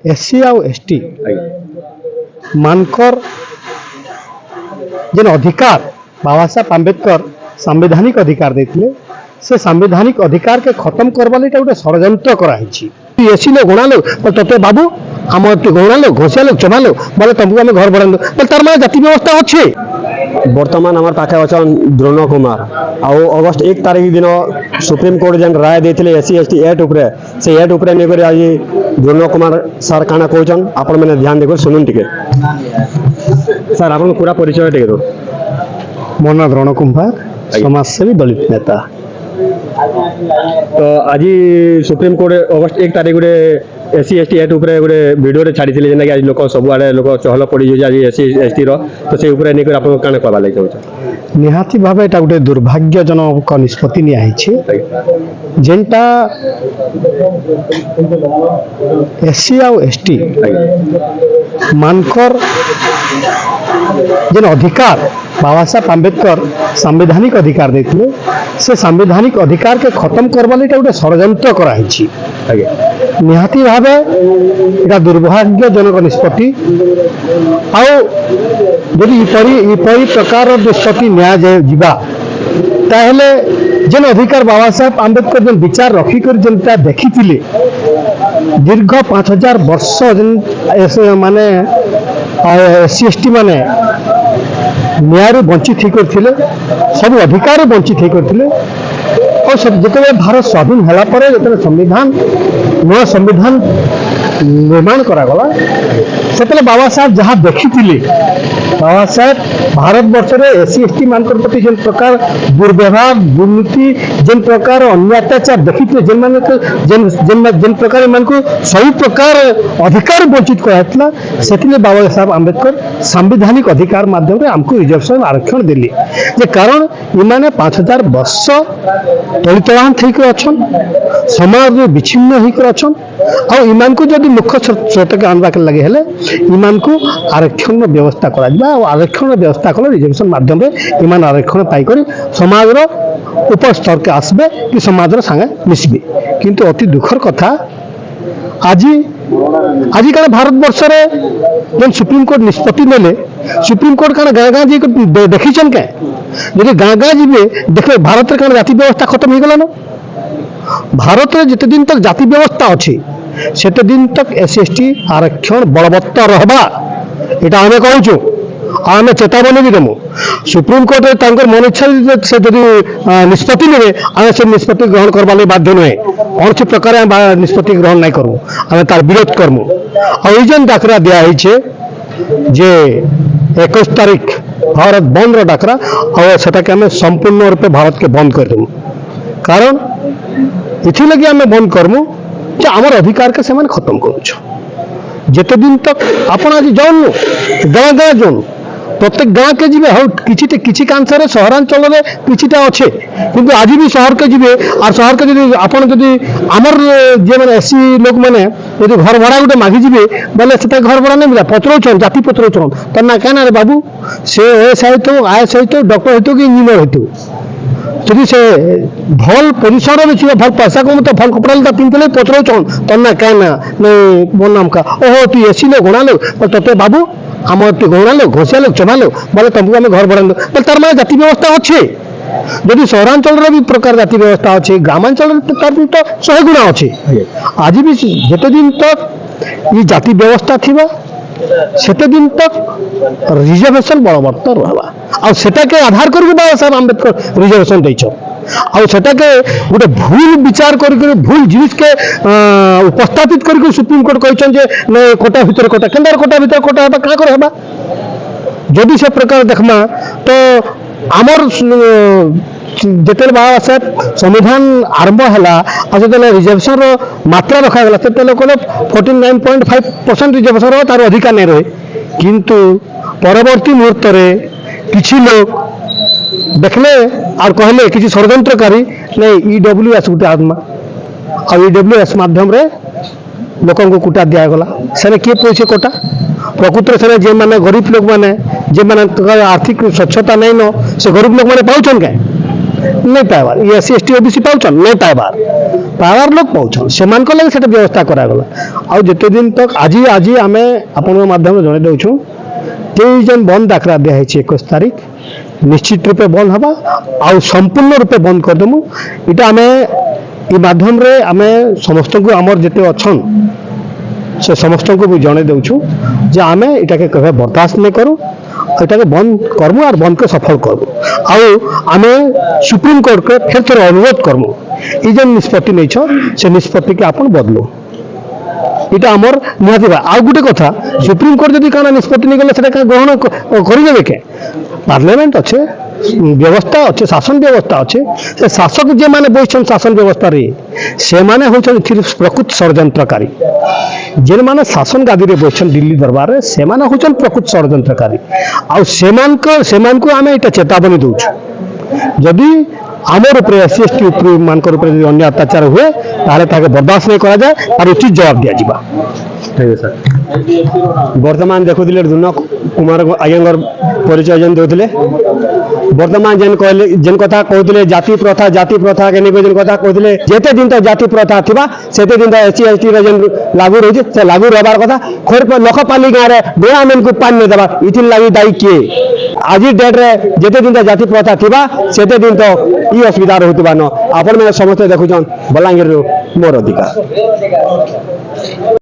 SC आउ ST मानकर जेन अधिकार बाबा साहब आंबेडकर संवैधानिक अधिकार देते से संवैधानिक अधिकार के खत्म करवा लिए गोटे षड्यंत्र कराई एसी लो गुणा लो तोते बाबू आम गुणा लो घोषिया लो चबा लो बोले तुमको आम घर बढ़ा दो तार माने जाति व्यवस्था अच्छे। बर्तमान आम पाखे अच्छा द्रोण कुमार आउ अगस्ट 1 तारिख दिन सुप्रीम कोर्ट जेन राय देते एससी एसटी एक्ट उपरे से एक्ट उपरे नहीं आज द्रोण कुमार सर काना कहन आपण मैंने ध्यान देखो सुनुन टिके सर आप पूरा परिचय टे दो। मो ना द्रोण कुमार समाजसेवी दलित नेता। तो आज सुप्रीम कोर्ट अगस्ट 1 तारिख गोटे एससी एसटी एक्ट उपरे गोटे वीडियो छाड़ी जेना कि आज लोक सबुआड़े लोक चहल पड़ी आज एससी एसटी तो से उपरे नहीं आप काना कहवा लगे चाहूँ निहाती भाव एटा गोटे दुर्भाग्यजनक निष्पत्ति नियाई जेनटा एससी आउ एसटी मानकर जेन अधिकार बाबा साहब आंबेडकर संवैधानिक अधिकार देते से संवैधानिक अधिकार के खत्म करवा लिए गोटे षड्यंत्र कराई निहाती भाव एटा दुर्भाग्यजनक निष्पत्ति आउरी प्रकार निष्पत्ति निया ताहले जेन अधिकार बाबा साहब आंबेडकर जेन विचार रखिक जेनटा देखी दीर्घ 5000 वर्ष माने एससी एसटी माने न्याय वंचित होते सब अधिकार वंचित होते और जिते भारत स्वाधीन है जो संविधान नया संविधान निर्माण करागला से बाबा साहब जहाँ देखी बाबा साहब भारत वर्ष में एससी एसटी मान प्रति जेन प्रकार दुर्व्यवहार दुर्नीति जेन प्रकार अन्य अत्याचार देखी जेन प्रकार मान को सभी प्रकार अधिकार वंचित कराइला से बाबा साहब आंबेडकर संवैधानिक अधिकार माध्यम आमको रिजर्वेशन आरक्षण देली जे कारण इमाने 5000 वर्ष दलितवान थी अच्छन समाज विच्छिन्न होकर अच्छन और ईमान को जब मुख्य स्रोत के आनवा के लगे हेले ईमान को आरक्षण व्यवस्था करा और आरक्षण व्यवस्था कले रिजर्वेशन माध्यम ईमान आरक्षण पाइकर समाज ऊपर स्तर के आसबे कि समाज संगे मिसबे किंतु अति दुखर कथा आज कल भारत वर्ष जेन सुप्रीम कोर्ट निष्पत्ति नेले सुप्रीम कोर्ट क्या गाँ गाँ जी देखीन क्या जब गाँ गाँ जी देखे भारत क्या जाति व्यवस्था खत्म हो गलान भारत में जिते दिन तक जाति व्यवस्था अच्छी सेते दिन तक एससी एसटी आरक्षण बलवत्तर रहबा यहाँ आम कहूँ आम चेतावनी भी देमु सुप्रीम कोर्ट मन इच्छा से जब निष्पत्ति ने आम से निष्पत्ति ग्रहण करवा बाध्य नुहे कौन सी प्रकार निष्पत्ति ग्रहण नहीं करूँ आम तार विरोध करमु और जेन डाकरा दिखाई जे 21 तारिख भारत बंद डाकरा और सेटा के आम संपूर्ण रूपे भारत के बंद कर देमु कारण इथिलगी आम बंद करमु जे आमर अधिकार के सेमान खत्म करुछ जेते दिन तक आपण आज जान गाँ गाँ जान प्रत्येक गाँ के जी हाँ किसी कांसर सहरांचल में किसीटा अच्छे किंतु आज भी शहर के जी और शहर के जी आपड़ जदि आमर जे मैंने एससी लोक मैंने यदि घर भड़ा गोटे मागिजे बोले से घर भड़ा नहीं मिला पचरौन जाति पचरौन तो ना क्या रे बाबू से एस हो आईएस हो डॉक्टर हो कि इंजीनियर हो जदि से भल परिसर में भल पैसा कम तो भल कपड़ा लता पिंधले पचरौन तो ना क्या ना नहीं मोर नाम का ओहो तू एसी लो गुणा लो तोते बाबू आम गुणा लो घोषिया लो चबा लो बोले तुमको आम घर बढ़ा दो तार माने जाति व्यवस्था अच्छे जदि सहरांचल भी प्रकार जाति व्यवस्था अच्छे ग्रामांचल तो 100 गुणा अच्छे आज भी जिते दिन तक ये जाति व्यवस्था थी सेते दिन तक रिजर्वेशन बलवत्तर रहा और सेटा के आधार करके बाबा साहब आंबेडकर रिजर्वेशन देछो और सेटा के गोटे भूल विचार करके भूल जिनिस के उपस्थापित करके सुप्रीम कोर्ट कहछन जे कोटा भीतर कोटा केंद्र कोटा भीतर कोटा हेबा का कर हेबा जदि से प्रकार देखमा तो आमर जिते बाबा साहब संविधान आरंभ है जो रिजर्वेशन मात्रा रखागला से 49.5% रिजर्वेशन तार अधिकार नहीं रहे किंतु परवर्ती मुहूर्त किसी लोग देखले और कहले किसी षड्यंत्रकारी नहीं ईडब्ल्यूएस गोटे आत्मा और ईडब्ल्यूएस माध्यम लोक कोटा दिगला से किए पैसे कोटा प्रकृत में जे मैंने गरीब लोक मैंने जे मैंने आर्थिक स्वच्छता नहीं न से गरीब लोक मैंने पाँच क्या नहीं पाइबार एससी एसटी ओबीसी पाँच नहीं पाइबार पावर लोक पाउछन सेमान को लगे सेटा व्यवस्था करा गला आ जते दिन तक आजी आजी आमे अपन माध्यम जणे दउछु तेई जन बंद डाकरा दिया है 21 तारीख निश्चित रूपे बंद हवा आ संपूर्ण रूपे बंद कर दमु इटा आमे ई माध्यम रे आमे समस्त को हमर जते अछन से समस्त को भी जणे दउछु जे आमे इटा के कहे बर्दाश्त नहीं करू इटा के बंद करमु और बंद के सफल करमु आ आमे सुप्रीम कोर्ट के फिर थोड़ा अनुरोध करमु ई जन निष्पत्ति नहीं छ से निष्पत्ति के अपन बदलो এটা আমার নিহাতি ভাই আর গোটে কথা সুপ্রিম কোর্ট যদি কানা নিষ্পত্তি নিয়ে গেলে সেটা গ্রহণ করিদেবে কে পার্লামেন্ট আছে ব্যবস্থা আছে শাসন ব্যবস্থা আছে সে শাসক যে মানে বইছেন শাসন ব্যবস্থারে সে মানে হচ্ছেন প্রকৃত ষড়যন্ত্রকারী যে মানে শাসন গাদিরে বইছেন দিল্লি দরবারে সে মানে হচ্ছেন প্রকৃত ষড়যন্ত্রকারী আর সেমানকু আমি এটা চেতাবনী দউଛୁ যদি আমার উপরে এসসি এসটি মানকর উপরে যদি অন্য অত্যাচার হুয়ে তাহলে তাকে বরদাস্ত नहीं করা যায় আর উচিত জবাব দিয়া যাবা ঠিক আছে স্যার বর্তমান দেখুলে দুর্নক কুমার আজ্ঞাঙ্কর পরিচয় যেন দেউଥିଲେ বর্তমান যেন কথা কହୁଥିଲେ জাতি প্রথা কে নিয়ে যেন কথা কହୁଥିଲେ যেতে দিন তো জাতি প্রথা থিবা সেতে দিন তো এসসি এসটি রে যেন লাগু রইছে সে লাগু রবার কথা খোর লোকপালি গাঁরে বেড়া মেনকু পানি नहीं দেবা ইথিন লাগি দায়ী কিଏ আজি ডেট রে যেতে দিন তো জাতি প্রথা থিবা সেতে দিন তো ই অসুবিধা রହୁଥିବା ন ଆପଣ ମାନେ ସମସ୍ତେ ଦେଖୁଛନ୍ ବଲାଙ୍ଗୀରରୁ ମୋର ଅଧିକାର।